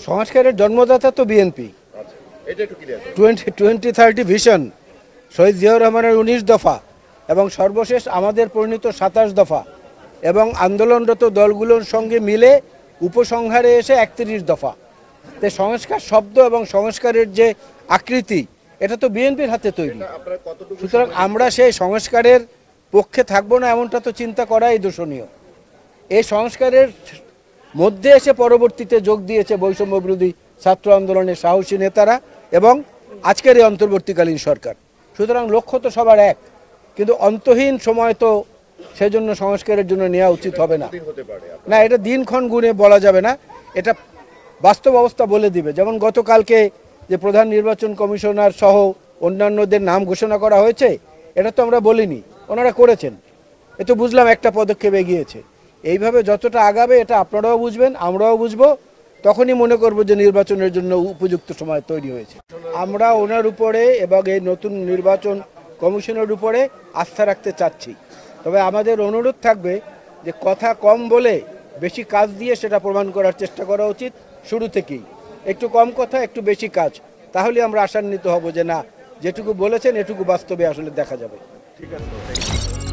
সংস্কারের জন্মদাতা তো বিএনপি। 2030 ভিশন, শহীদ জিয়াউর রহমানের 19 দফা এবং সর্বশেষ আমাদের পরিণত 27 দফা এবং আন্দোলনরত দলগুলোর সঙ্গে মিলে উপসংহারে এসে 31 দফা। তো সংস্কার শব্দ এবং সংস্কারের যে আকৃতি, এটা তো বিএনপির হাতে তৈরি। সুতরাং আমরা সেই সংস্কারের পক্ষে থাকবো না এমনটা তো চিন্তা করাই দোষণীয়। এই সংস্কারের মধ্যে এসে পরবর্তীতে যোগ দিয়েছে বৈষম্য বিরোধী ছাত্র আন্দোলনের সাহসী নেতারা এবং আজকের এই অন্তর্বর্তীকালীন সরকার। সুতরাং লক্ষ্য তো সবার এক, কিন্তু অন্তহীন সময় তো সেজন্য সংস্কারের জন্য নেওয়া উচিত হবে না। না, এটা দিনক্ষণ গুণে বলা যাবে না, এটা বাস্তব অবস্থা বলে দিবে। যেমন গতকালকে যে প্রধান নির্বাচন কমিশনার সহ অন্যান্যদের নাম ঘোষণা করা হয়েছে, এটা তো আমরা বলিনি, ওনারা করেছেন। এ তো বুঝলাম একটা পদক্ষেপ এগিয়েছে। এইভাবে যতটা আগাবে এটা আপনারাও বুঝবেন, আমরাও বুঝবো, তখনই মনে করব যে নির্বাচনের জন্য উপযুক্ত সময় তৈরি হয়েছে। আমরা ওনার উপরে এবং এই নতুন নির্বাচন কমিশনের উপরে আস্থা রাখতে চাচ্ছি। তবে আমাদের অনুরোধ থাকবে যে কথা কম বলে বেশি কাজ দিয়ে সেটা প্রমাণ করার চেষ্টা করা উচিত শুরু থেকেই। একটু কম কথা, একটু বেশি কাজ, তাহলে আমরা আশান্বিত হব যে না, যেটুকু বলেছেন এটুকু বাস্তবে আসলে দেখা যাবে। ঠিক আছে।